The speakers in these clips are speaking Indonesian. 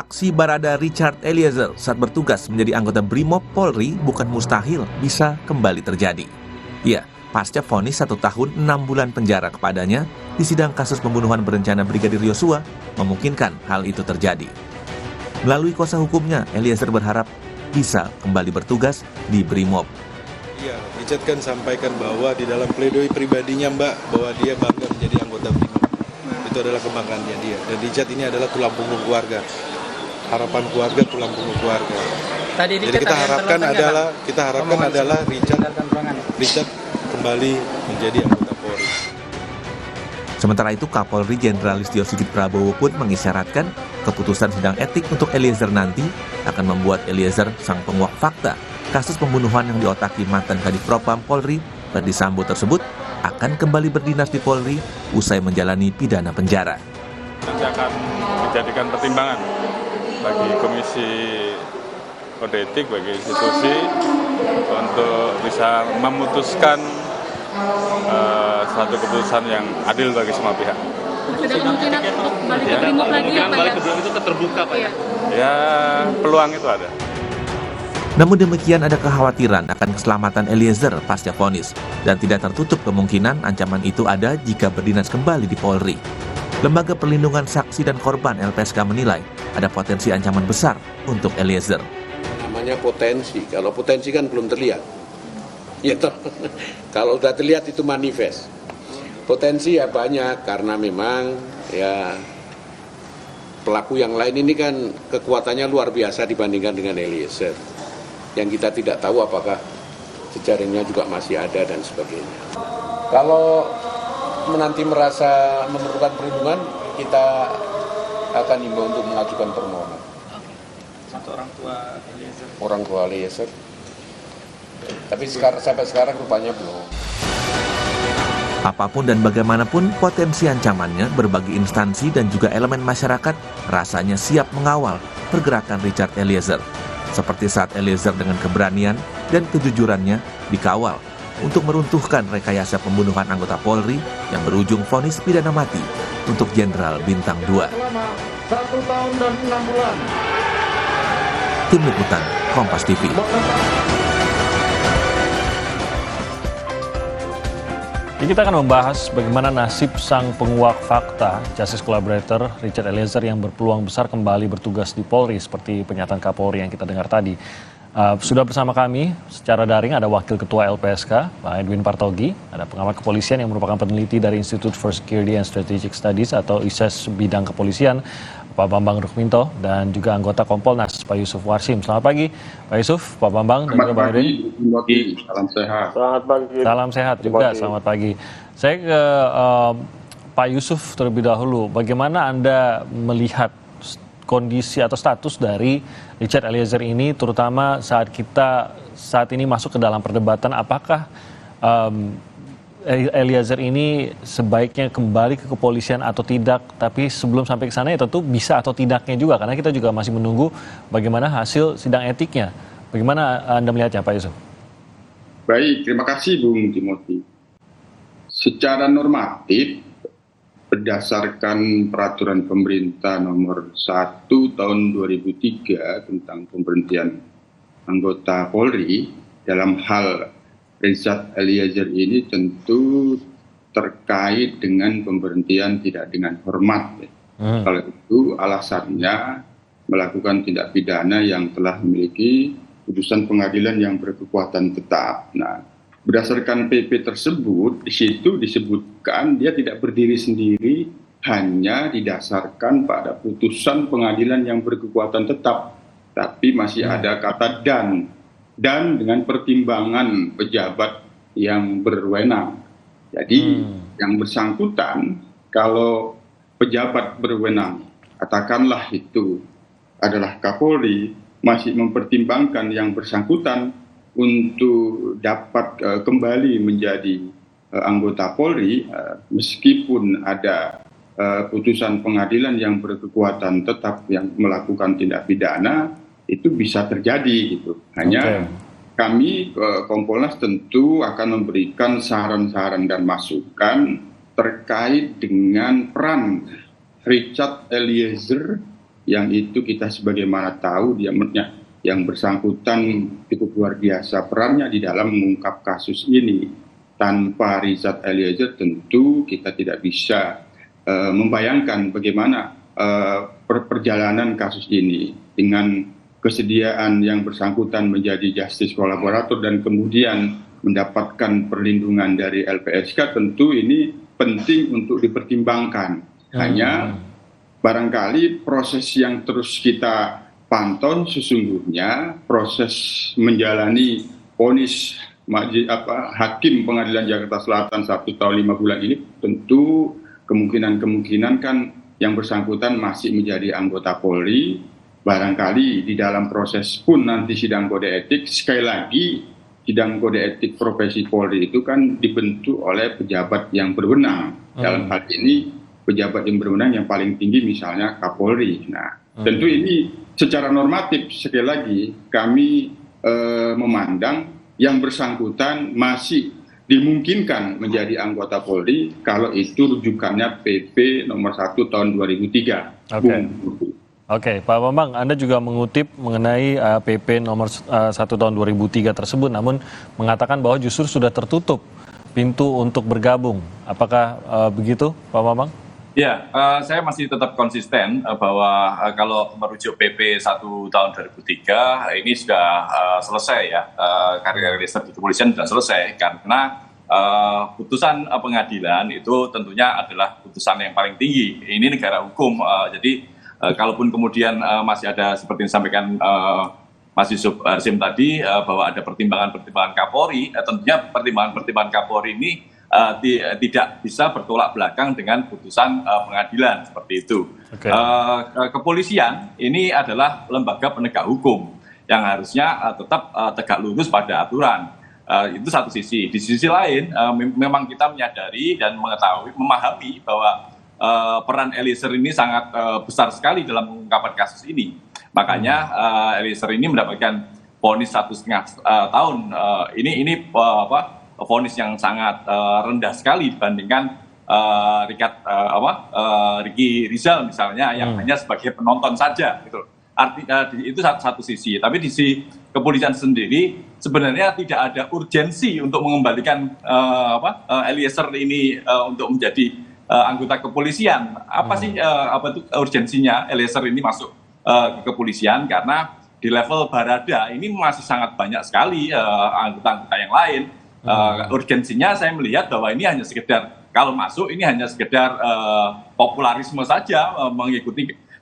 Aksi Barada Richard Eliezer saat bertugas menjadi anggota Brimob Polri bukan mustahil bisa kembali terjadi. Ya, pasca vonis 1 tahun 6 bulan penjara kepadanya di sidang kasus pembunuhan berencana Brigadir Yosua, memungkinkan hal itu terjadi. Melalui kuasa hukumnya, Eliezer berharap bisa kembali bertugas di Brimob. Iya, Richard kan sampaikan bahwa di dalam pledoi pribadinya Mbak, bahwa dia bangga menjadi anggota Brimob. Itu adalah kebanggaannya dia. Dan Richard ini adalah tulang punggung keluarga. Harapan keluarga, tulang punggung keluarga. Jadi kita harapkan adalah Richard kembali menjadi anggota Polri. Sementara itu, Kapolri Jenderal Listio Sigit Prabowo pun mengisyaratkan keputusan sidang etik untuk Eliezer nanti akan membuat Eliezer sang penguak fakta kasus pembunuhan yang diotaki mantan Kadif Propam Polri Verdi Sambo tersebut akan kembali berdinas di Polri usai menjalani pidana penjara. Nanti akan dijadikan pertimbangan bagi Komisi Kode Etik, bagi institusi untuk bisa memutuskan suatu keputusan yang adil bagi semua pihak. Ada kemungkinan untuk balik ke Brimob lagi ya Pak ya? Itu terbuka Pak ya? Ya, peluang itu ada. Namun demikian ada kekhawatiran akan keselamatan Eliezer pasca vonis dan tidak tertutup kemungkinan ancaman itu ada jika berdinas kembali di Polri. Lembaga Perlindungan Saksi dan Korban LPSK menilai ada potensi ancaman besar untuk Eliezer. Namanya potensi, kalau potensi kan belum terlihat. Ya toh, kalau sudah terlihat itu manifest. Potensi ya banyak karena memang ya pelaku yang lain ini kan kekuatannya luar biasa dibandingkan dengan Eliezer. Yang kita tidak tahu apakah jejaringnya juga masih ada dan sebagainya. Kalau nanti merasa memerlukan perlindungan, kita akan himbau untuk mengajukan permohonan. Satu orang tua Eliezer. Orang tua Eliezer. Tapi sampai sekarang rupanya belum. Apapun dan bagaimanapun potensi ancamannya, berbagai instansi dan juga elemen masyarakat rasanya siap mengawal pergerakan Richard Eliezer. Seperti saat Eliezer dengan keberanian dan kejujurannya dikawal untuk meruntuhkan rekayasa pembunuhan anggota Polri yang berujung vonis pidana mati untuk Jenderal Bintang 2. Selama 1 tahun dan 6 bulan. Tim Liputan, Kompas TV. Ini kita akan membahas bagaimana nasib sang penguak fakta, Justice Collaborator Richard Eliezer yang berpeluang besar kembali bertugas di Polri seperti pernyataan Kapolri yang kita dengar tadi. Sudah bersama kami secara daring ada Wakil Ketua LPSK, Pak Edwin Partogi, ada pengamat kepolisian yang merupakan peneliti dari Institute for Security and Strategic Studies atau ISES bidang kepolisian, Pak Bambang Rukminto, dan juga anggota Kompolnas, Pak Yusuf Warsim. Selamat pagi, Pak Yusuf, Pak Bambang, dan juga Pak Edwin. Salam sehat. Selamat pagi. Salam sehat juga, selamat pagi. Saya ke Pak Yusuf terlebih dahulu. Bagaimana Anda melihat kondisi atau status dari Richard Eliezer ini, terutama saat kita saat ini masuk ke dalam perdebatan apakah Eliezer ini sebaiknya kembali ke kepolisian atau tidak, tapi sebelum sampai ke sana ya tentu bisa atau tidaknya juga, karena kita juga masih menunggu bagaimana hasil sidang etiknya. Bagaimana Anda melihatnya, Pak Yusuf? Baik, terima kasih Bung Timothy. Secara normatif, berdasarkan peraturan pemerintah nomor 1 tahun 2003 tentang pemberhentian anggota Polri, dalam hal Richard Eliezer ini tentu terkait dengan pemberhentian tidak dengan hormat. Kalau itu alasannya melakukan tindak pidana yang telah memiliki putusan pengadilan yang berkekuatan tetap. Nah, berdasarkan PP tersebut, di situ disebutkan dia tidak berdiri sendiri, hanya didasarkan pada putusan pengadilan yang berkekuatan tetap. Tapi masih ada kata dan dengan pertimbangan pejabat yang berwenang. Jadi yang bersangkutan, kalau pejabat berwenang, katakanlah itu adalah Kapolri, masih mempertimbangkan yang bersangkutan untuk dapat kembali menjadi anggota Polri, meskipun ada putusan pengadilan yang berkekuatan tetap yang melakukan tindak pidana, itu bisa terjadi gitu. Hanya kami Kompolnas tentu akan memberikan saran-saran dan masukan terkait dengan peran Richard Eliezer yang itu kita sebagaimana tahu yang bersangkutan cukup luar biasa perannya di dalam mengungkap kasus ini. Tanpa Richard Eliezer tentu kita tidak bisa membayangkan bagaimana perjalanan kasus ini dengan kesediaan yang bersangkutan menjadi justice kolaborator dan kemudian mendapatkan perlindungan dari LPSK. Tentu ini penting untuk dipertimbangkan. Hanya barangkali proses yang terus kita pantau sesungguhnya proses menjalani vonis Hakim Pengadilan Jakarta Selatan 1 tahun 5 bulan ini tentu kemungkinan kan yang bersangkutan masih menjadi anggota Polri. Barangkali di dalam proses pun nanti sidang kode etik, sekali lagi sidang kode etik profesi Polri itu kan dibentuk oleh pejabat yang berwenang. Dalam hal ini pejabat yang berwenang yang paling tinggi misalnya Kapolri. Nah, tentu ini secara normatif sekali lagi kami memandang yang bersangkutan masih dimungkinkan menjadi anggota Polri kalau itu rujukannya PP nomor 1 tahun 2003. Oke, Pak Bambang, Anda juga mengutip mengenai PP nomor 1 tahun 2003 tersebut, namun mengatakan bahwa justru sudah tertutup pintu untuk bergabung. Apakah begitu, Pak Bambang? Ya, saya masih tetap konsisten bahwa kalau merujuk PP 1 tahun 2003 ini sudah selesai ya, karir Eliezer di kepolisian sudah selesai karena putusan pengadilan itu tentunya adalah putusan yang paling tinggi. Ini negara hukum, jadi kalaupun kemudian masih ada seperti yang disampaikan Mas Yusuf Arsim tadi bahwa ada pertimbangan-pertimbangan Kapolri, tentunya pertimbangan-pertimbangan Kapolri ini tidak bisa bertolak belakang dengan putusan pengadilan seperti itu. Kepolisian ini adalah lembaga penegak hukum yang harusnya tetap tegak lurus pada aturan. Itu satu sisi. Di sisi lain memang kita menyadari dan memahami bahwa peran Eliezer ini sangat besar sekali dalam pengungkapan kasus ini. Makanya Eliezer ini mendapatkan vonis 1,5 tahun. Ini vonis yang sangat rendah sekali dibandingkan Ricky Rizal misalnya yang hanya sebagai penonton saja. Gitu. Itu satu sisi. Tapi di sisi kepolisian sendiri sebenarnya tidak ada urgensi untuk mengembalikan Eliezer ini untuk menjadi anggota kepolisian. Apa sih itu urgensinya Eliezer ini masuk ke kepolisian? Karena di level Barada ini masih sangat banyak sekali anggota-anggota yang lain. Urgensinya saya melihat bahwa ini hanya sekedar kalau masuk ini hanya sekedar popularisme saja,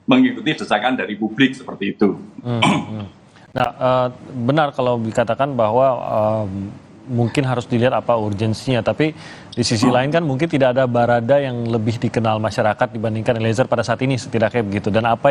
mengikuti desakan dari publik seperti itu. Nah, benar kalau dikatakan bahwa mungkin harus dilihat apa urgensinya, tapi di sisi lain kan mungkin tidak ada Barada yang lebih dikenal masyarakat dibandingkan Eliezer pada saat ini setidaknya begitu. Dan apa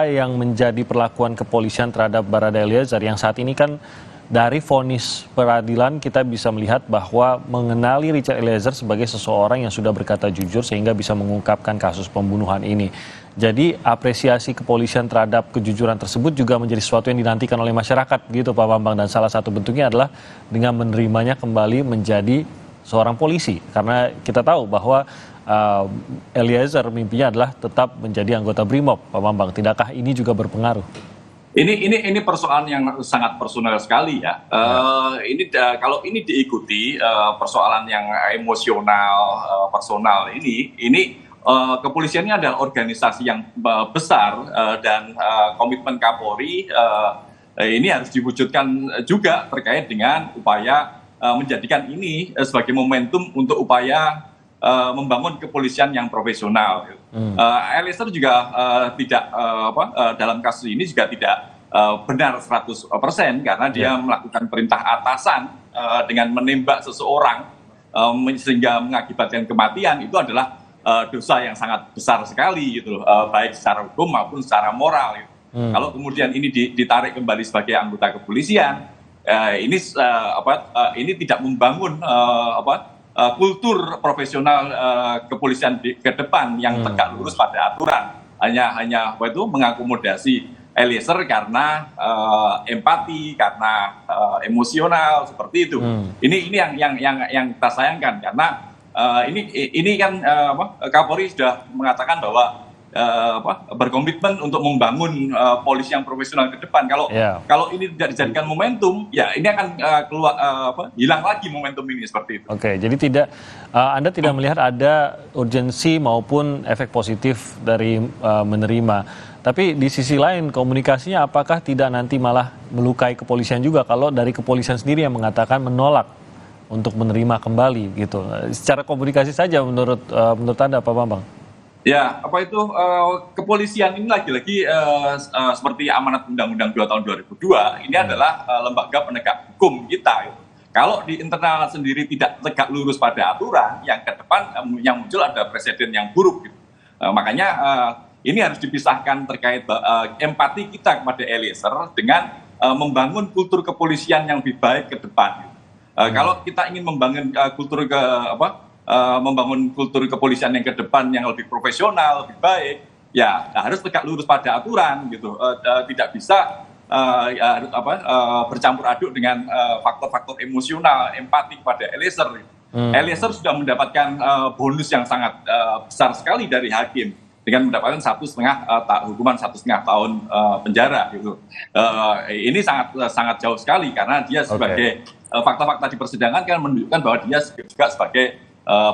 yang menjadi perlakuan kepolisian terhadap Barada Eliezer yang saat ini kan dari vonis peradilan kita bisa melihat bahwa mengenali Richard Eliezer sebagai seseorang yang sudah berkata jujur sehingga bisa mengungkapkan kasus pembunuhan ini. Jadi apresiasi kepolisian terhadap kejujuran tersebut juga menjadi sesuatu yang dinantikan oleh masyarakat gitu Pak Bambang, dan salah satu bentuknya adalah dengan menerimanya kembali menjadi seorang polisi karena kita tahu bahwa Eliezer mimpinya adalah tetap menjadi anggota BRIMOB. Pak Bambang, tidakkah ini juga berpengaruh? Ini persoalan yang sangat personal sekali ya. Kalau ini diikuti persoalan yang emosional, personal ini kepolisiannya adalah organisasi yang besar dan komitmen Kapolri ini harus diwujudkan juga terkait dengan upaya menjadikan ini sebagai momentum untuk upaya membangun kepolisian yang profesional. Eliezer juga tidak dalam kasus ini juga tidak benar 100% karena dia melakukan perintah atasan dengan menembak seseorang sehingga mengakibatkan kematian. Itu adalah dosa yang sangat besar sekali gitu, baik secara hukum maupun secara moral. Gitu. Kalau kemudian ini ditarik kembali sebagai anggota kepolisian, ini tidak membangun kultur profesional kepolisian ke depan yang tegak lurus pada aturan. Hanya mengakomodasi Eliezer karena empati, karena emosional seperti itu. Ini yang kita sayangkan karena ini kan Kapolri sudah mengatakan bahwa berkomitmen untuk membangun polisi yang profesional ke depan. Kalau ini tidak dijadikan momentum, ya ini akan hilang lagi momentum ini seperti itu. Oke, jadi Anda tidak melihat ada urgensi maupun efek positif dari menerima. Tapi di sisi lain komunikasinya apakah tidak nanti malah melukai kepolisian juga kalau dari kepolisian sendiri yang mengatakan menolak untuk menerima kembali gitu. Secara komunikasi saja menurut Anda Pak Bambang? Ya, kepolisian ini lagi-lagi seperti amanat Undang-Undang 2 tahun 2002, ini adalah lembaga penegak hukum kita. Kalau di internal sendiri tidak tegak lurus pada aturan, yang ke depan yang muncul ada presiden yang buruk. Gitu. Makanya ini harus dipisahkan terkait empati kita kepada Eliezer dengan membangun kultur kepolisian yang lebih baik ke depan. Kalau kita ingin membangun membangun kultur kepolisian yang ke depan yang lebih profesional, lebih baik, ya harus tegak lurus pada aturan gitu. Tidak bisa bercampur aduk dengan faktor-faktor emosional, empati pada Eliezer. Eliezer sudah mendapatkan bonus yang sangat besar sekali dari hakim dengan mendapatkan hukuman 1,5 tahun penjara gitu. Ini sangat jauh sekali karena dia sebagai fakta-fakta di persidangan kan menunjukkan bahwa dia juga sebagai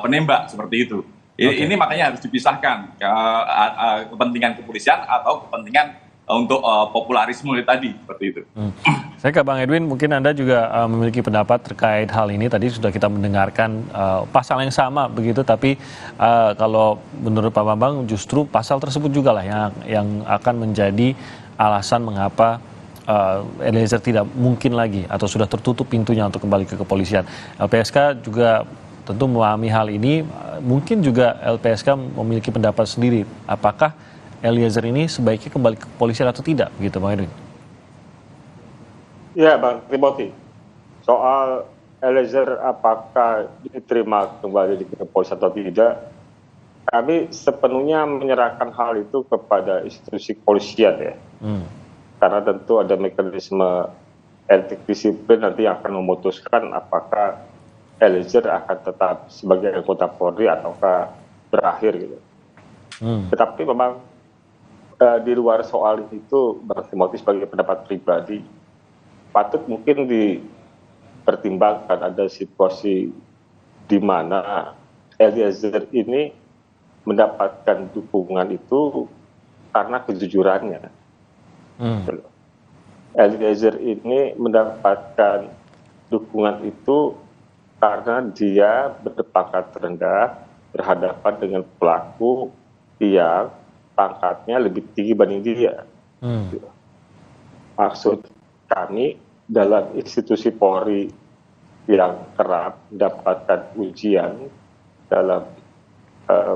penembak seperti itu. Ini makanya harus dipisahkan kepentingan kepolisian atau kepentingan untuk popularisme tadi seperti itu. Saya ke Bang Edwin, mungkin Anda juga memiliki pendapat terkait hal ini. Tadi sudah kita mendengarkan pasal yang sama begitu, tapi kalau menurut Pak Bambang justru pasal tersebut juga lah yang akan menjadi alasan mengapa Eliezer tidak mungkin lagi atau sudah tertutup pintunya untuk kembali ke kepolisian. LPSK juga tentu memahami hal ini, mungkin juga LPSK memiliki pendapat sendiri. Apakah Eliezer ini sebaiknya kembali ke kepolisian atau tidak, gitu Bang Edwin? Ya Bang Timothy, soal Eliezer apakah diterima kembali di kepolisian atau tidak, kami sepenuhnya menyerahkan hal itu kepada institusi kepolisian ya. Karena tentu ada mekanisme etik disiplin nanti yang akan memutuskan apakah Eliezer akan tetap sebagai anggota Polri ataukah berakhir gitu. Tetapi memang di luar soal itu, Bang Timothy sebagai pendapat pribadi, patut mungkin dipertimbangkan ada situasi di mana Eliezer ini mendapatkan dukungan itu karena kejujurannya. Eliezer ini mendapatkan dukungan itu karena dia berpangkat rendah berhadapan dengan pelaku yang pangkatnya lebih tinggi banding dia. Maksud kami dalam institusi Polri yang kerap mendapatkan ujian dalam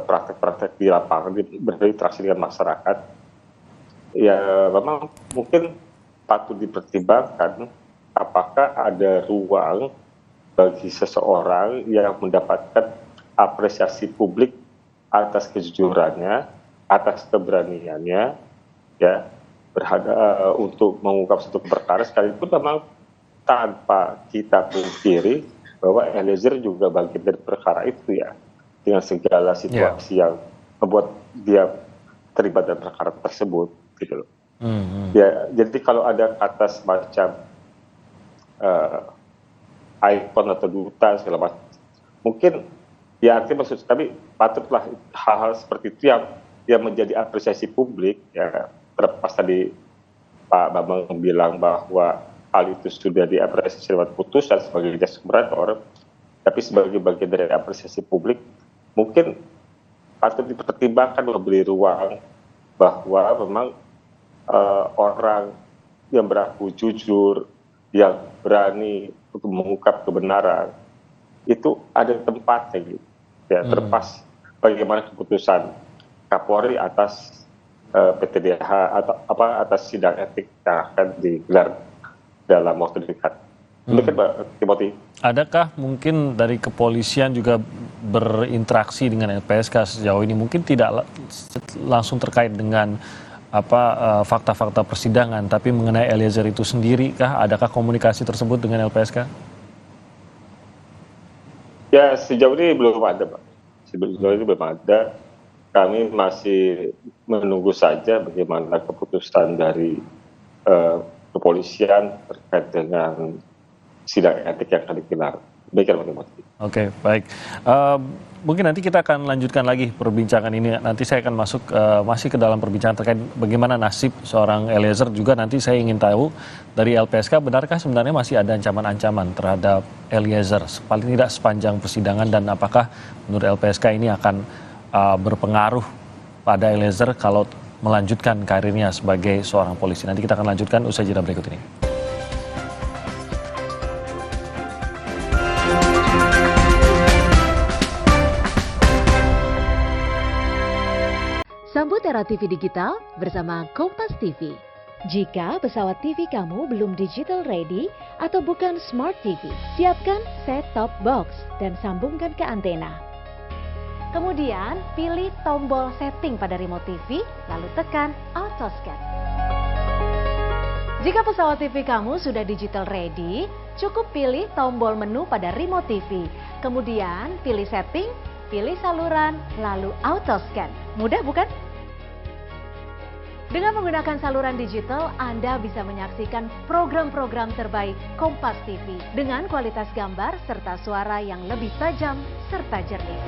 praktek-praktek di lapangan, berinteraksi dengan masyarakat, ya memang mungkin patut dipertimbangkan apakah ada ruang bagi seseorang yang mendapatkan apresiasi publik atas kejujurannya, atas keberaniannya, ya untuk mengungkap satu perkara, sekalipun memang tanpa kita pungkiri bahwa Eliezer juga bagian dari perkara itu ya, dengan segala situasi yang membuat dia terlibat dalam perkara tersebut, gitu loh. Ya, jadi kalau ada kata semacam ikon atau duta segala macam, mungkin ya artinya maksud kami patutlah hal-hal seperti itu yang menjadi apresiasi publik ya, terlepas tadi Pak Bambang bilang bahwa hal itu sudah diapresiasi lewat putusan sebagai justice operator, tapi sebagai bagian dari apresiasi publik mungkin patut dipertimbangkan memberi ruang bahwa memang orang yang berlaku jujur, yang berani untuk mengungkap kebenaran itu ada tempatnya gitu ya, terlepas bagaimana keputusan Kapolri atas PTDH atau atas sidang etik yang akan digelar dalam waktu dekat. Demikian Pak Timothy. Adakah mungkin dari kepolisian juga berinteraksi dengan LPSK sejauh ini, mungkin tidak langsung terkait dengan fakta-fakta persidangan, tapi mengenai Eliezer itu sendiri kah? Adakah komunikasi tersebut dengan LPSK? Ya sejauh ini belum ada Pak. Sejauh ini belum ada. kami masih menunggu saja bagaimana keputusan dari kepolisian terkait dengan sidang etik yang akan digelar. Demikian Pak Timothy. Oke, baik. Mungkin nanti kita akan lanjutkan lagi perbincangan ini. Nanti saya akan masuk masih ke dalam perbincangan terkait bagaimana nasib seorang Eliezer. Juga nanti saya ingin tahu dari LPSK, benarkah sebenarnya masih ada ancaman-ancaman terhadap Eliezer paling tidak sepanjang persidangan, dan apakah menurut LPSK ini akan berpengaruh pada Eliezer kalau melanjutkan karirnya sebagai seorang polisi. Nanti kita akan lanjutkan usai jeda berikut ini. Sambut era TV digital bersama Kompas TV. Jika pesawat TV kamu belum digital ready atau bukan smart TV, siapkan set-top box dan sambungkan ke antena. Kemudian pilih tombol setting pada remote TV, lalu tekan auto scan. Jika pesawat TV kamu sudah digital ready, cukup pilih tombol menu pada remote TV. Kemudian pilih setting, pilih saluran, lalu auto scan. Mudah bukan? Dengan menggunakan saluran digital, Anda bisa menyaksikan program-program terbaik Kompas TV dengan kualitas gambar serta suara yang lebih tajam serta jernih.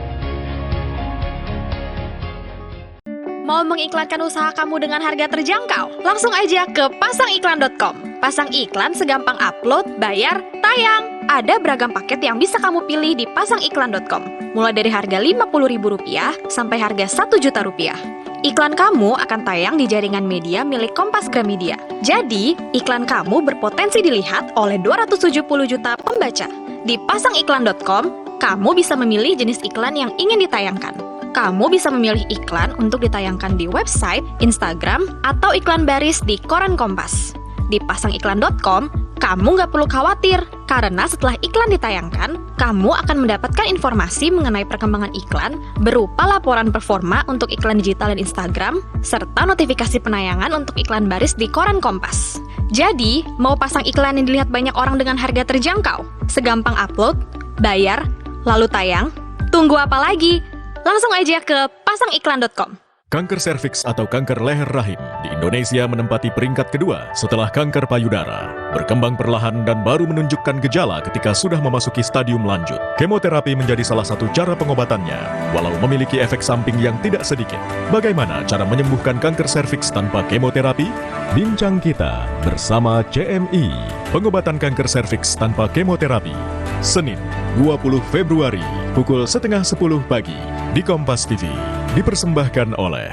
Mau mengiklankan usaha kamu dengan harga terjangkau? Langsung aja ke pasangiklan.com. Pasang iklan segampang upload, bayar, tayang. Ada beragam paket yang bisa kamu pilih di pasangiklan.com. Mulai dari harga Rp50.000 sampai harga Rp1.000.000. Iklan kamu akan tayang di jaringan media milik Kompas Gramedia. Jadi, iklan kamu berpotensi dilihat oleh 270 juta pembaca. Di pasangiklan.com, kamu bisa memilih jenis iklan yang ingin ditayangkan. Kamu bisa memilih iklan untuk ditayangkan di website, Instagram, atau iklan baris di koran Kompas. Di pasangiklan.com, kamu nggak perlu khawatir, karena setelah iklan ditayangkan, kamu akan mendapatkan informasi mengenai perkembangan iklan berupa laporan performa untuk iklan digital dan Instagram, serta notifikasi penayangan untuk iklan baris di koran Kompas. Jadi, mau pasang iklan yang dilihat banyak orang dengan harga terjangkau? Segampang upload, bayar, lalu tayang? Tunggu apa lagi? Langsung aja ke pasangiklan.com. Kanker serviks atau kanker leher rahim di Indonesia menempati peringkat kedua setelah kanker payudara. Berkembang perlahan dan baru menunjukkan gejala ketika sudah memasuki stadium lanjut. Kemoterapi menjadi salah satu cara pengobatannya, walau memiliki efek samping yang tidak sedikit. Bagaimana cara menyembuhkan kanker serviks tanpa kemoterapi? Bincang kita bersama CMI, pengobatan kanker serviks tanpa kemoterapi. Senin, 20 Februari, pukul 9:30 pagi di Kompas TV. Dipersembahkan oleh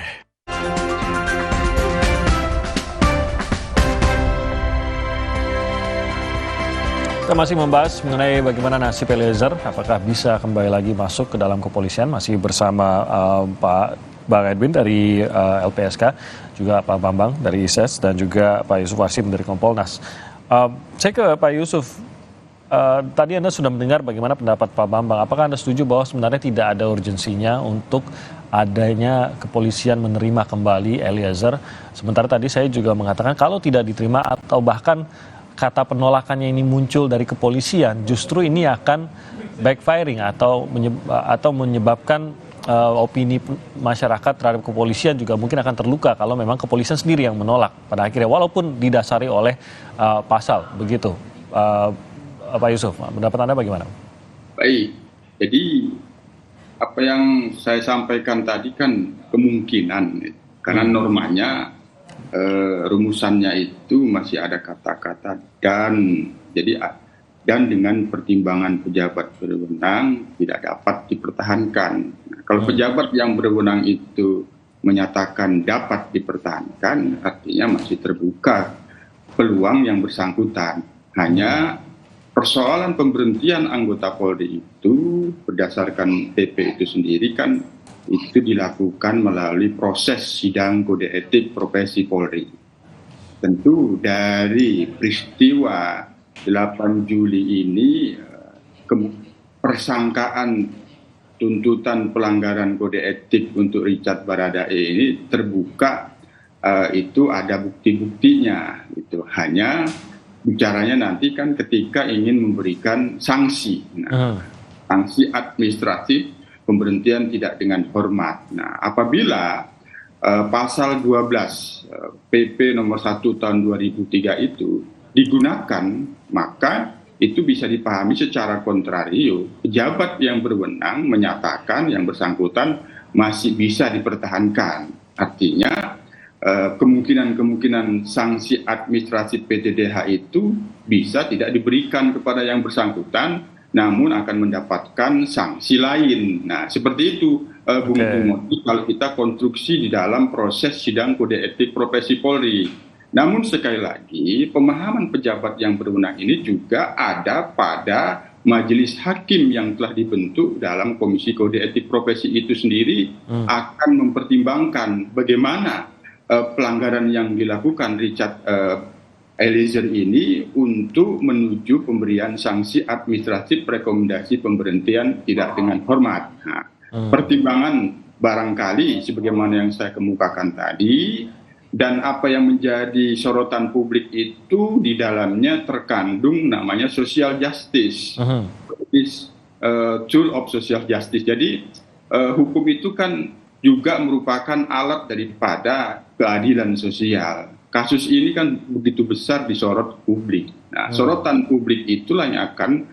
kita masih membahas mengenai bagaimana nasib Eliezer, apakah bisa kembali lagi masuk ke dalam kepolisian. Masih bersama Pak Bang Edwin dari LPSK, juga Pak Bambang dari ISES, dan juga Pak Yusuf Wasim dari Kompolnas. Saya ke Pak Yusuf. Tadi Anda sudah mendengar bagaimana pendapat Pak Bambang. Apakah Anda setuju bahwa sebenarnya tidak ada urgensinya untuk adanya kepolisian menerima kembali Eliezer? Sementara tadi saya juga mengatakan kalau tidak diterima atau bahkan kata penolakannya ini muncul dari kepolisian, justru ini akan backfiring atau menyebabkan opini masyarakat terhadap kepolisian juga mungkin akan terluka kalau memang kepolisian sendiri yang menolak pada akhirnya, walaupun didasari oleh pasal begitu. Pak Yusuf, pendapat Anda bagaimana? Baik, jadi apa yang saya sampaikan tadi kan kemungkinan, karena normanya rumusannya itu masih ada kata-kata dan dengan pertimbangan pejabat berwenang tidak dapat dipertahankan. Nah, kalau pejabat yang berwenang itu menyatakan dapat dipertahankan, artinya masih terbuka peluang yang bersangkutan. Hanya persoalan pemberhentian anggota Polri itu berdasarkan PP itu sendiri kan itu dilakukan melalui proses sidang kode etik profesi Polri. Tentu dari peristiwa 8 Juli ini persangkaan tuntutan pelanggaran kode etik untuk Richard Baradae ini terbuka, itu ada bukti-buktinya. Itu hanya bicaranya nanti kan ketika ingin memberikan sanksi. Nah, sanksi administratif pemberhentian tidak dengan hormat. Nah, apabila pasal 12 PP nomor 1 tahun 2003 itu digunakan, maka itu bisa dipahami secara kontrario. Pejabat yang berwenang menyatakan yang bersangkutan masih bisa dipertahankan. Artinya kemungkinan sanksi administrasi PTDH itu bisa tidak diberikan kepada yang bersangkutan, namun akan mendapatkan sanksi lain. Nah, seperti itu, Bung Timothy, kalau kita konstruksi di dalam proses sidang kode etik profesi Polri. Namun sekali lagi, pemahaman pejabat yang berwenang ini juga ada pada majelis hakim yang telah dibentuk dalam Komisi Kode Etik Profesi itu sendiri akan mempertimbangkan bagaimana pelanggaran yang dilakukan Richard Eliezer ini untuk menuju pemberian sanksi administratif rekomendasi pemberhentian tidak dengan hormat. Nah, pertimbangan barangkali sebagaimana yang saya kemukakan tadi, dan apa yang menjadi sorotan publik itu di dalamnya terkandung namanya social justice, tool of social justice. Jadi hukum itu kan juga merupakan alat daripada keadilan sosial. Kasus ini kan begitu besar disorot publik. Nah, sorotan publik itulah yang akan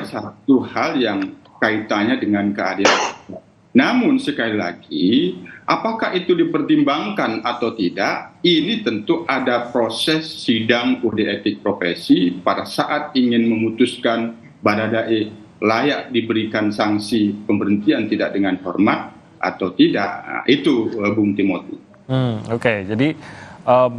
satu hal yang kaitannya dengan keadilan. Namun sekali lagi, apakah itu dipertimbangkan atau tidak, ini tentu ada proses sidang kode etik profesi pada saat ingin memutuskan Baradae layak diberikan sanksi pemberhentian tidak dengan hormat atau tidak. Nah, itu Bung Timothy. Oke, jadi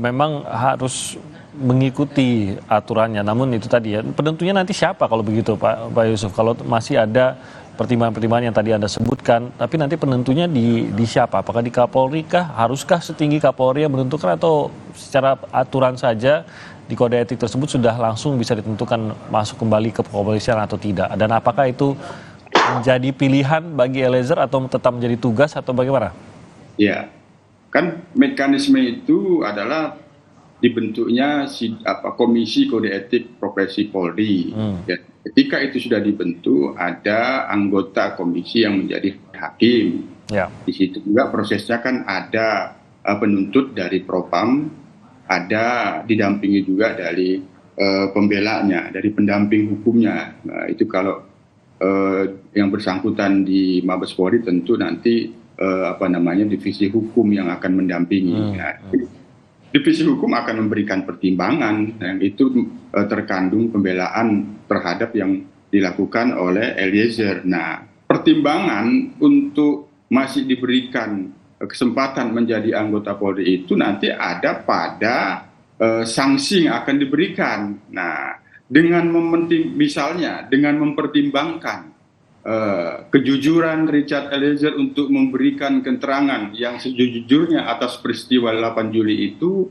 memang harus mengikuti aturannya. Namun itu tadi ya, penentunya nanti siapa kalau begitu Pak Yusuf? Kalau masih ada pertimbangan-pertimbangan yang tadi Anda sebutkan, tapi nanti penentunya di siapa? Apakah di Kapolri kah? Haruskah setinggi Kapolri yang menentukan, atau secara aturan saja di kode etik tersebut sudah langsung bisa ditentukan masuk kembali ke kepolisian atau tidak? Dan apakah itu menjadi pilihan bagi Eliezer atau tetap menjadi tugas atau bagaimana? Ya, kan mekanisme itu adalah dibentuknya Komisi Kode Etik Profesi Polri. Ya, ketika itu sudah dibentuk, ada anggota komisi yang menjadi hakim. Ya. Di situ juga prosesnya kan ada penuntut dari Propam, ada didampingi juga dari pembelanya, dari pendamping hukumnya. Nah, itu kalau yang bersangkutan di Mabes Polri tentu nanti divisi hukum yang akan mendampingi. Nah, divisi hukum akan memberikan pertimbangan yang itu terkandung pembelaan terhadap yang dilakukan oleh Eliezer. Nah, pertimbangan untuk masih diberikan kesempatan menjadi anggota Polri itu nanti ada pada sanksi yang akan diberikan. Nah, dengan misalnya dengan mempertimbangkan kejujuran Richard Eliezer untuk memberikan keterangan yang sejujurnya atas peristiwa 8 Juli itu,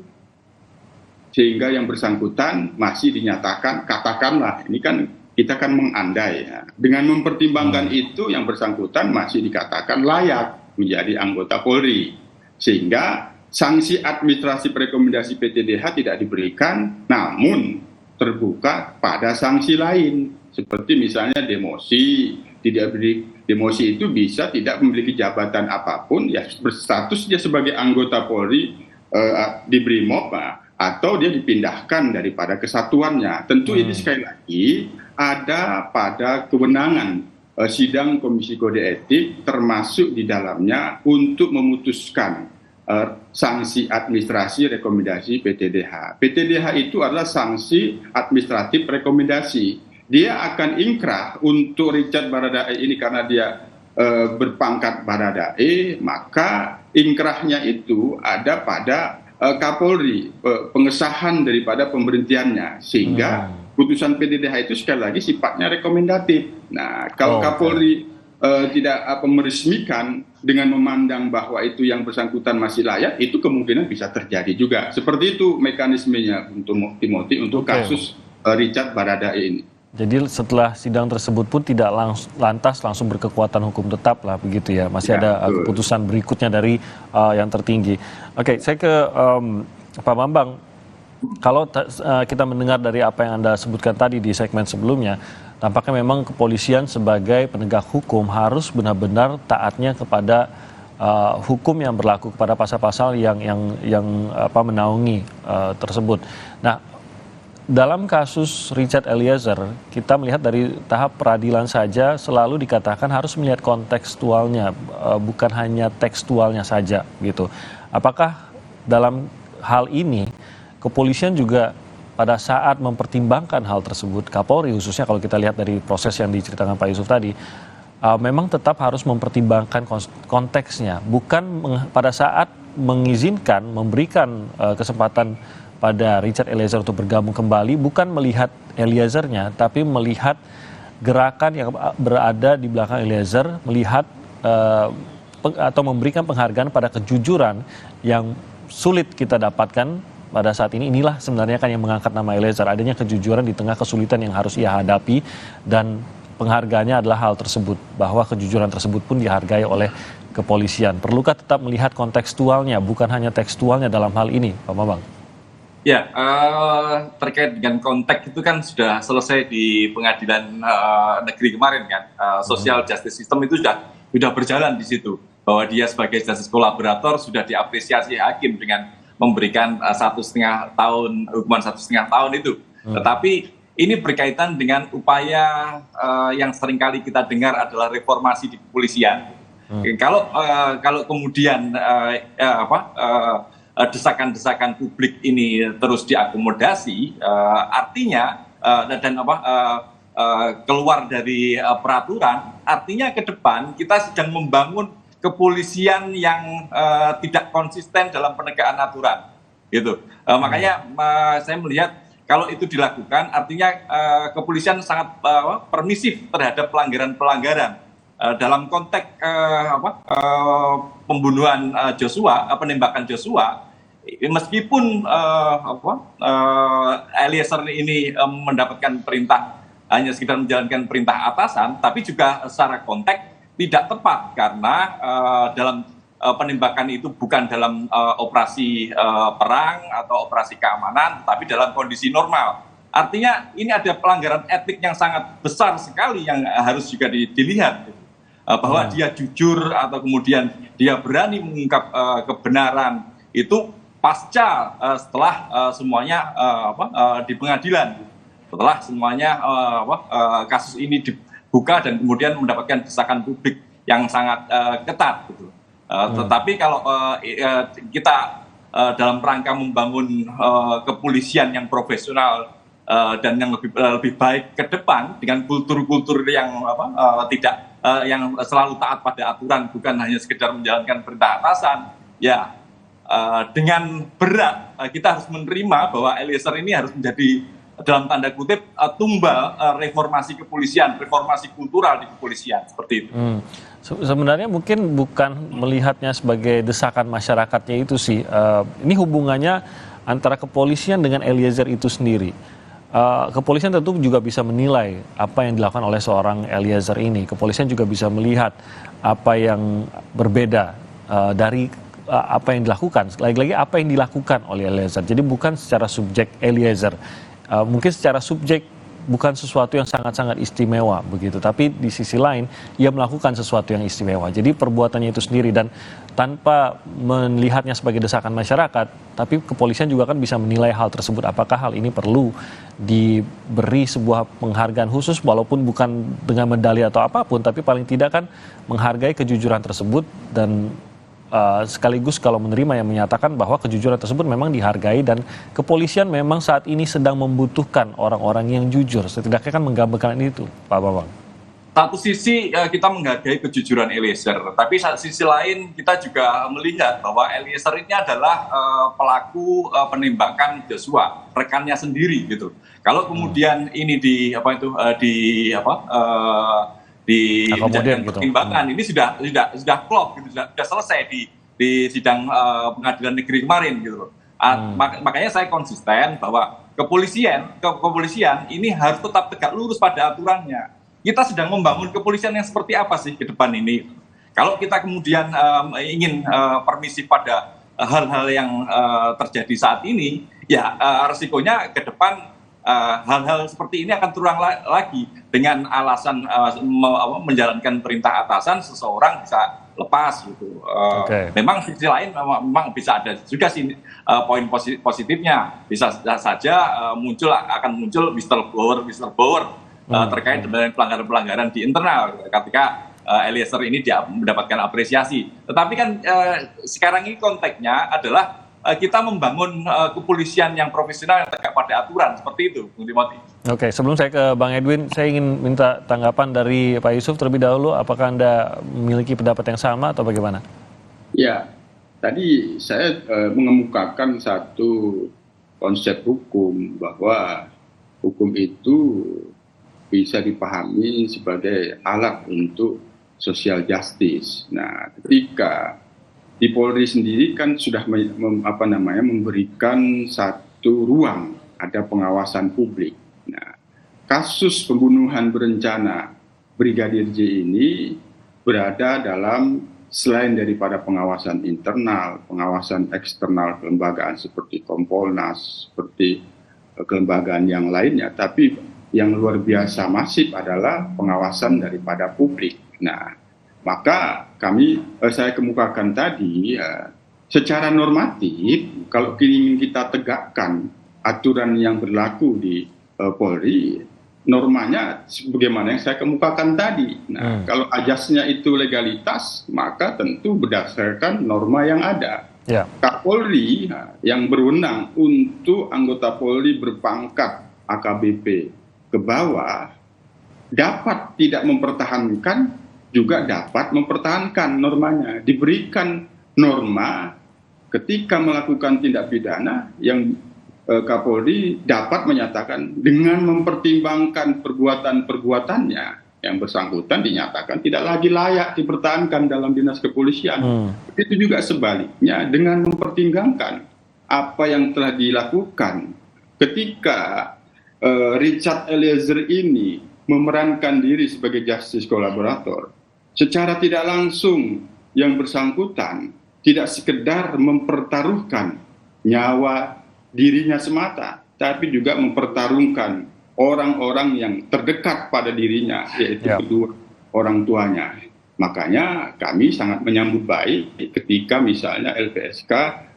sehingga yang bersangkutan masih dinyatakan, katakanlah, ini kan kita kan mengandai ya, dengan mempertimbangkan itu yang bersangkutan masih dikatakan layak menjadi anggota Polri, sehingga sanksi administrasi rekomendasi PTDH tidak diberikan, namun terbuka pada sanksi lain, seperti misalnya demosi. Tidak beri demosi itu bisa tidak memiliki jabatan apapun, ya berstatus dia sebagai anggota Polri di Brimob, atau dia dipindahkan daripada kesatuannya. Tentu ini sekali lagi ada pada kewenangan sidang Komisi Kode Etik, termasuk di dalamnya untuk memutuskan sanksi administrasi rekomendasi PTDH. PTDH itu adalah sanksi administratif rekomendasi. Dia akan ingkrah untuk Richard Baradae ini karena dia berpangkat Baradae, maka ingkrahnya itu ada pada Kapolri, pengesahan daripada pemberhentiannya, sehingga putusan PTDH itu sekali lagi sifatnya rekomendatif. Nah, kalau Kapolri tidak meresmikan dengan memandang bahwa itu yang bersangkutan masih layak, itu kemungkinan bisa terjadi juga. Seperti itu mekanismenya untuk Timothy untuk kasus Richard Baradae ini. Jadi setelah sidang tersebut pun tidak lantas langsung berkekuatan hukum tetap lah begitu ya, masih ada keputusan berikutnya dari yang tertinggi. Oke, saya ke Pak Bambang. Kalau kita mendengar dari apa yang Anda sebutkan tadi di segmen sebelumnya, tampaknya memang kepolisian sebagai penegak hukum harus benar-benar taatnya kepada hukum yang berlaku, kepada pasal-pasal yang menaungi tersebut. Nah, dalam kasus Richard Eliezer, kita melihat dari tahap peradilan saja selalu dikatakan harus melihat kontekstualnya, bukan hanya tekstualnya saja gitu. Apakah dalam hal ini kepolisian juga pada saat mempertimbangkan hal tersebut, Kapolri khususnya kalau kita lihat dari proses yang diceritakan Pak Yusuf tadi, memang tetap harus mempertimbangkan konteksnya, bukan pada saat mengizinkan, memberikan kesempatan pada Richard Eliezer untuk bergabung kembali, bukan melihat Eliezernya, tapi melihat gerakan yang berada di belakang Eliezer, melihat atau memberikan penghargaan pada kejujuran yang sulit kita dapatkan pada saat ini. Inilah sebenarnya kan yang mengangkat nama Eliezer, adanya kejujuran di tengah kesulitan yang harus ia hadapi, dan penghargaannya adalah hal tersebut, bahwa kejujuran tersebut pun dihargai oleh kepolisian. Perlukah tetap melihat kontekstualnya, bukan hanya tekstualnya dalam hal ini, Pak Bambang? Ya, terkait dengan konteks itu kan sudah selesai di pengadilan negeri kemarin kan. Social justice system itu sudah berjalan di situ, bahwa dia sebagai justice kolaborator sudah diapresiasi hakim dengan memberikan 1,5 tahun, hukuman 1,5 tahun itu. Tetapi ini berkaitan dengan upaya yang seringkali kita dengar adalah reformasi di kepolisian. Kalau kemudian desakan-desakan publik ini terus diakomodasi, artinya keluar dari peraturan, artinya ke depan kita sedang membangun kepolisian yang tidak konsisten dalam penegakan aturan, gitu. Makanya saya melihat kalau itu dilakukan, artinya kepolisian sangat permisif terhadap pelanggaran-pelanggaran dalam konteks pembunuhan Joshua, penembakan Joshua. Meskipun Eliezer ini mendapatkan perintah hanya sekedar menjalankan perintah atasan, tapi juga secara konteks tidak tepat karena dalam penembakan itu bukan dalam operasi perang atau operasi keamanan, tapi dalam kondisi normal. Artinya ini ada pelanggaran etik yang sangat besar sekali yang harus juga dilihat, bahwa dia jujur atau kemudian dia berani mengungkap kebenaran itu pasca setelah semuanya di pengadilan, setelah semuanya kasus ini dibuka dan kemudian mendapatkan desakan publik yang sangat ketat gitu. Tetapi kalau kita dalam rangka membangun kepolisian yang profesional dan yang lebih baik ke depan dengan kultur-kultur yang yang selalu taat pada aturan, bukan hanya sekedar menjalankan perintah atasan, ya dengan berat kita harus menerima bahwa Eliezer ini harus menjadi dalam tanda kutip tumbal reformasi kepolisian, reformasi kultural di kepolisian, seperti itu. Sebenarnya mungkin bukan melihatnya sebagai desakan masyarakatnya itu sih. Ini hubungannya antara kepolisian dengan Eliezer itu sendiri. Kepolisian tentu juga bisa menilai apa yang dilakukan oleh seorang Eliezer ini. Kepolisian juga bisa melihat apa yang berbeda dari apa yang dilakukan. Lagi-lagi apa yang dilakukan oleh Eliezer. Jadi bukan secara subjek Eliezer. Mungkin secara subjek bukan sesuatu yang sangat-sangat istimewa begitu, tapi di sisi lain ia melakukan sesuatu yang istimewa. Jadi perbuatannya itu sendiri, dan tanpa melihatnya sebagai desakan masyarakat, tapi kepolisian juga kan bisa menilai hal tersebut, apakah hal ini perlu diberi sebuah penghargaan khusus walaupun bukan dengan medali atau apapun, tapi paling tidak kan menghargai kejujuran tersebut, dan sekaligus kalau menerima yang menyatakan bahwa kejujuran tersebut memang dihargai dan kepolisian memang saat ini sedang membutuhkan orang-orang yang jujur. Setidaknya kan menggambarkan itu, Pak Bambang. Satu sisi kita menghargai kejujuran Eliezer, tapi sisi lain kita juga melihat bahwa Eliezer ini adalah pelaku penembakan Joshua, rekannya sendiri gitu. Kalau kemudian ini dijadikan pertimbangan, ini sudah klop gitu, sudah selesai di sidang pengadilan negeri kemarin gitu. Makanya saya konsisten bahwa kepolisian ini harus tetap tegak lurus pada aturannya. Kita sedang membangun kepolisian yang seperti apa sih ke depan ini? Kalau kita kemudian ingin permisif pada hal-hal yang terjadi saat ini, ya resikonya ke depan hal-hal seperti ini akan terulang lagi dengan alasan menjalankan perintah atasan seseorang bisa lepas gitu. Memang sisi lain memang bisa ada juga sih poin positifnya, bisa saja akan muncul whistleblower terkait dengan pelanggaran-pelanggaran di internal ketika Eliezer ini dia mendapatkan apresiasi. Tetapi kan sekarang ini konteksnya adalah kita membangun kepolisian yang profesional yang tegak pada aturan seperti itu, Bung Timothy. Oke, sebelum saya ke Bang Edwin, saya ingin minta tanggapan dari Pak Yusuf terlebih dahulu. Apakah Anda memiliki pendapat yang sama atau bagaimana? Ya, tadi saya mengemukakan satu konsep hukum bahwa hukum itu bisa dipahami sebagai alat untuk social justice. Nah, ketika di Polri sendiri kan sudah memberikan satu ruang, ada pengawasan publik. Nah, kasus pembunuhan berencana Brigadir J ini berada dalam selain daripada pengawasan internal, pengawasan eksternal kelembagaan seperti Kompolnas, seperti kelembagaan yang lainnya, tapi yang luar biasa masif adalah pengawasan daripada publik. Nah, maka saya kemukakan tadi, secara normatif, kalau ingin kita tegakkan aturan yang berlaku di Polri, normanya sebagaimana yang saya kemukakan tadi. Nah, kalau ajasnya itu legalitas, maka tentu berdasarkan norma yang ada. Kapolri yang berwenang untuk anggota Polri berpangkat AKBP ke bawah, dapat tidak mempertahankan, juga dapat mempertahankan normanya. Diberikan norma ketika melakukan tindak pidana yang Kapolri dapat menyatakan dengan mempertimbangkan perbuatan-perbuatannya yang bersangkutan dinyatakan tidak lagi layak dipertahankan dalam dinas kepolisian. Itu juga sebaliknya dengan mempertimbangkan apa yang telah dilakukan ketika Richard Eliezer ini memerankan diri sebagai justice collaborator. Secara tidak langsung yang bersangkutan tidak sekedar mempertaruhkan nyawa dirinya semata, tapi juga mempertaruhkan orang-orang yang terdekat pada dirinya, yaitu kedua orang tuanya. Makanya kami sangat menyambut baik ketika misalnya LPSK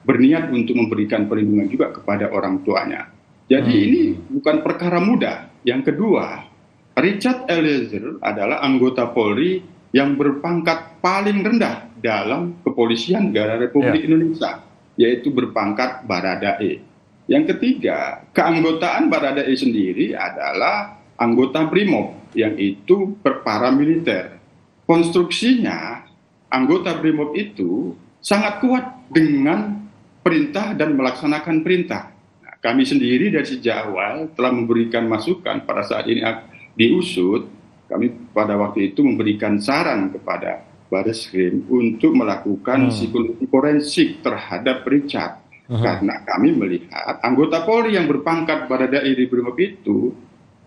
berniat untuk memberikan perlindungan juga kepada orang tuanya. Jadi ini bukan perkara mudah. Yang kedua, Richard Eliezer adalah anggota Polri yang berpangkat paling rendah dalam kepolisian negara Republik Indonesia, yaitu berpangkat Baradae. Yang ketiga, keanggotaan Baradae sendiri adalah anggota Brimob, yang itu paramiliter. Konstruksinya, anggota Brimob itu sangat kuat dengan perintah dan melaksanakan perintah. Nah, kami sendiri dari sejak awal telah memberikan masukan pada saat ini diusut. Kami pada waktu itu memberikan saran kepada Bareskrim untuk melakukan psikologi forensik terhadap Richard. Karena kami melihat anggota Polri yang berpangkat Baradae di Brimob itu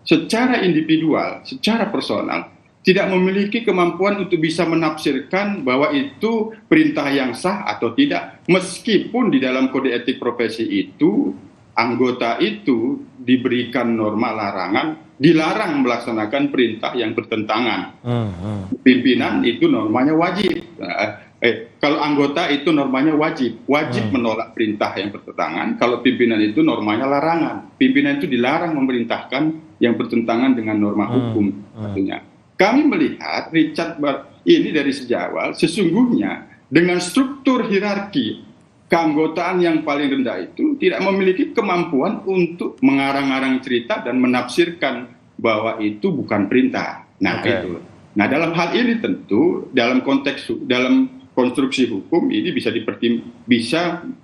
secara individual, secara personal, tidak memiliki kemampuan untuk bisa menafsirkan bahwa itu perintah yang sah atau tidak. Meskipun di dalam kode etik profesi itu, anggota itu diberikan norma larangan, dilarang melaksanakan perintah yang bertentangan. Pimpinan itu normanya wajib. Kalau anggota itu normanya wajib menolak perintah yang bertentangan. Kalau pimpinan itu normanya larangan. Pimpinan itu dilarang memerintahkan yang bertentangan dengan norma hukum. Tentunya. Kami melihat Richard ini dari sejak awal sesungguhnya dengan struktur hierarki keanggotaan yang paling rendah itu tidak memiliki kemampuan untuk mengarang-arang cerita dan menafsirkan bahwa itu bukan perintah. Nah, itu. Nah, dalam hal ini tentu dalam konstruksi hukum ini bisa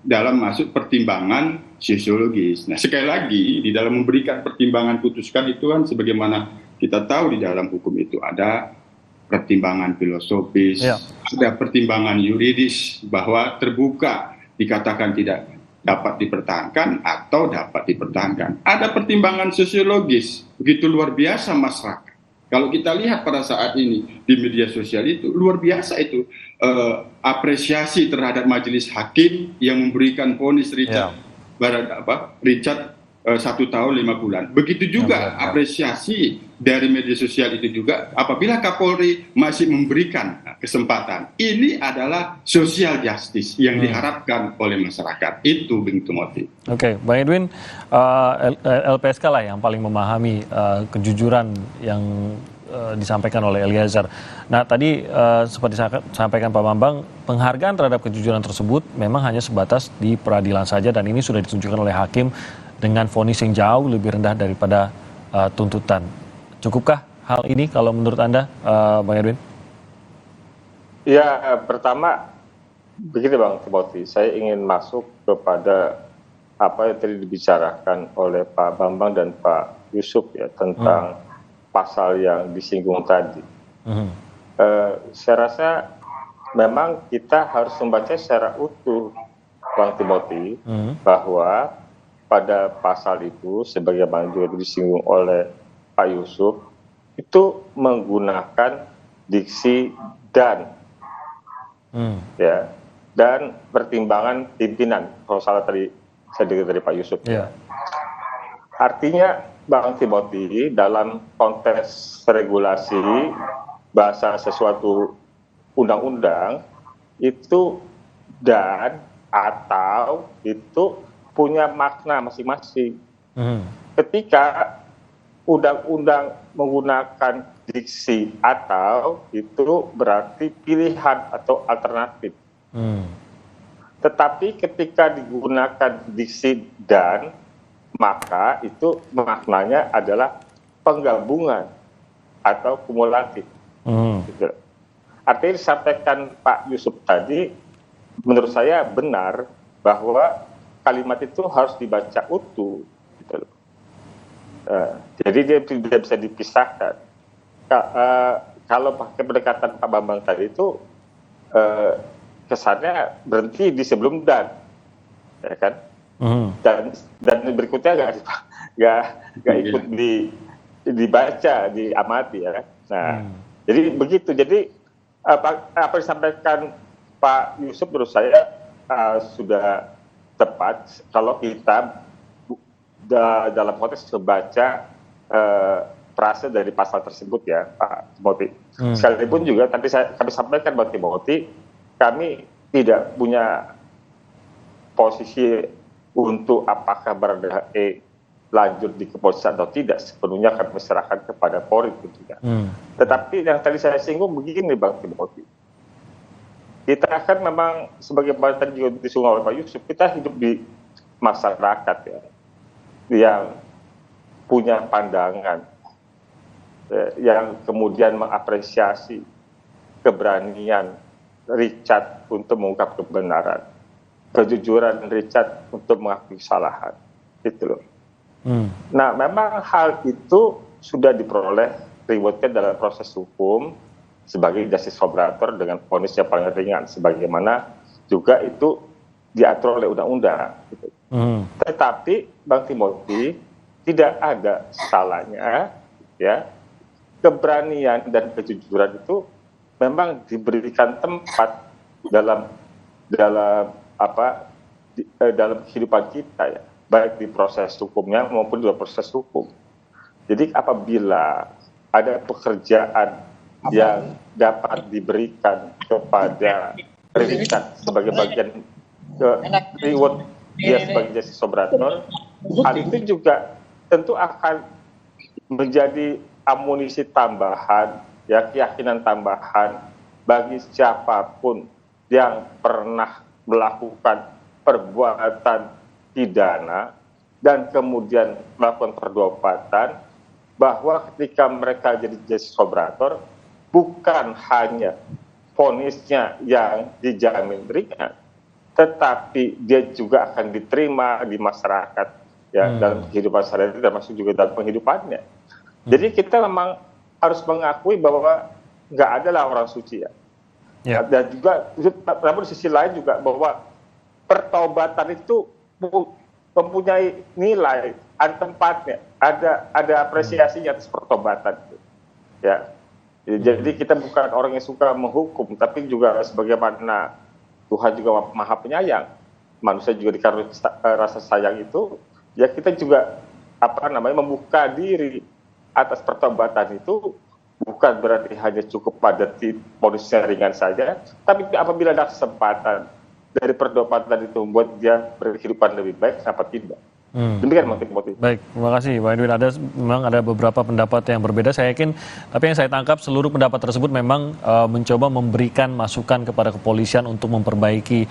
dalam masuk pertimbangan sosiologis. Nah, sekali lagi di dalam memberikan pertimbangan putuskan itu kan sebagaimana kita tahu di dalam hukum itu ada pertimbangan filosofis, ada pertimbangan yuridis bahwa terbuka dikatakan tidak dapat dipertahankan atau dapat dipertahankan. Ada pertimbangan sosiologis begitu luar biasa masyarakat. Kalau kita lihat pada saat ini di media sosial itu luar biasa itu apresiasi terhadap majelis hakim yang memberikan vonis Richard 1 tahun 5 bulan. Begitu juga apresiasi dari media sosial itu juga apabila Kapolri masih memberikan kesempatan. Ini adalah social justice yang diharapkan oleh masyarakat. Itu Bung Timothy. Oke, Bang Edwin, LPSK lah yang paling memahami kejujuran yang disampaikan oleh Eliezer. Nah, tadi seperti disampaikan Pak Bambang, penghargaan terhadap kejujuran tersebut memang hanya sebatas di peradilan saja dan ini sudah ditunjukkan oleh hakim dengan vonis yang jauh lebih rendah daripada tuntutan. Cukupkah hal ini kalau menurut Anda, Bang Edwin? Ya, pertama begini Bang Timothy, saya ingin masuk kepada apa yang tadi dibicarakan oleh Pak Bambang dan Pak Yusuf ya tentang pasal yang disinggung tadi. Saya rasa memang kita harus membaca secara utuh, Bang Timothy, bahwa pada pasal itu, sebagaimana juga disinggung oleh Pak Yusuf, itu menggunakan diksi dan, ya, dan pertimbangan pimpinan. Kalau salah tadi saya dengar dari Pak Yusuf. Yeah. Artinya, Bang Timothy, dalam konteks regulasi bahasa sesuatu undang-undang itu dan atau itu punya makna masing-masing. Ketika undang-undang menggunakan diksi atau itu berarti pilihan atau alternatif. Tetapi ketika digunakan diksi dan, maka itu maknanya adalah penggabungan atau kumulatif. Gitu. Artinya disampaikan Pak Yusuf tadi, menurut saya benar bahwa kalimat itu harus dibaca utuh. Gitu. Jadi dia tidak bisa dipisahkan. Kalau pakai pendekatan Pak Bambang tadi itu kesannya berhenti di sebelum dan, ya kan? Dan berikutnya nggak ikut dibaca, diamati ya. Nah, jadi begitu. Jadi apa yang disampaikan Pak Yusuf menurut saya sudah tepat kalau kita dalam konteks membaca frase dari pasal tersebut ya, Pak Timothy. Sekalipun juga tadi kami sampaikan Pak Timothy, kami tidak punya posisi untuk apakah Baradae lanjut di kepolisian atau tidak, sepenuhnya akan diserahkan kepada Polri tentunya. Tetapi yang tadi saya singgung begini Bang Timothy, kita kan memang sebagai tadi juga disinggung oleh Pak Yusuf, kita hidup di masyarakat ya, yang punya pandangan, yang kemudian mengapresiasi keberanian Richard untuk mengungkap kebenaran, kejujuran Richard untuk mengakui kesalahan, gitu loh. Nah, memang hal itu sudah diperoleh rewardnya dalam proses hukum sebagai justice collaborator dengan vonis yang paling ringan, sebagaimana juga itu diatur oleh undang-undang. Gitu. Tetapi Bang Timothy, tidak ada salahnya, ya, keberanian dan kejujuran itu memang diberikan tempat dalam kehidupan kita ya, baik di proses hukumnya maupun di luar proses hukum. Jadi apabila ada pekerjaan yang dapat diberikan kepada Richard sebagai bagian reward dia sebagai justice collaborator, hal itu juga tentu akan menjadi amunisi tambahan, ya, keyakinan tambahan bagi siapapun yang pernah melakukan perbuatan pidana dan kemudian melakukan perbuatan, bahwa ketika mereka jadi justice collaborator bukan hanya vonisnya yang dijamin ringan, tetapi dia juga akan diterima di masyarakat ya, dalam kehidupan sehari-hari, termasuk juga dalam penghidupannya. Jadi kita memang harus mengakui bahwa nggak ada lah orang suci ya. Dan juga, namun di sisi lain juga bahwa pertobatan itu mempunyai nilai, ada tempatnya, ada apresiasinya atas pertobatan. Ya, jadi kita bukan orang yang suka menghukum, tapi juga sebagaimana Tuhan juga Maha Penyayang, manusia juga dikaruniai rasa sayang itu, ya kita juga membuka diri atas pertobatan itu bukan berarti hanya cukup pada vonis yang ringan saja, tapi apabila ada kesempatan dari pertobatan itu membuat dia berkehidupan lebih baik, kenapa tidak? Demikian motif-motif. Baik, terima kasih Pak Edwin. Memang ada beberapa pendapat yang berbeda, saya yakin. Tapi yang saya tangkap seluruh pendapat tersebut memang mencoba memberikan masukan kepada kepolisian untuk memperbaiki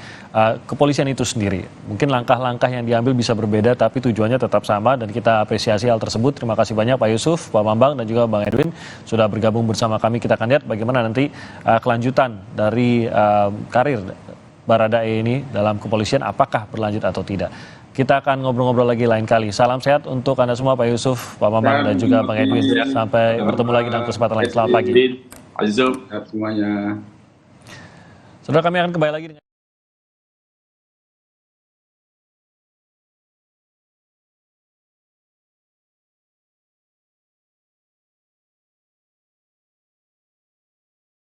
kepolisian itu sendiri. Mungkin langkah-langkah yang diambil bisa berbeda, tapi tujuannya tetap sama dan kita apresiasi hal tersebut. Terima kasih banyak Pak Yusuf, Pak Bambang, dan juga Bang Edwin sudah bergabung bersama kami. Kita akan lihat bagaimana nanti kelanjutan dari karir Baradae ini dalam kepolisian, apakah berlanjut atau tidak. Kita akan ngobrol-ngobrol lagi lain kali. Salam sehat untuk Anda semua, Pak Yusuf, Pak Bambang, dan juga Bang Edwin. Sampai bertemu lagi dalam kesempatan lain. Selamat pagi. Sehat semuanya. Saudara, kami akan kembali lagi dengan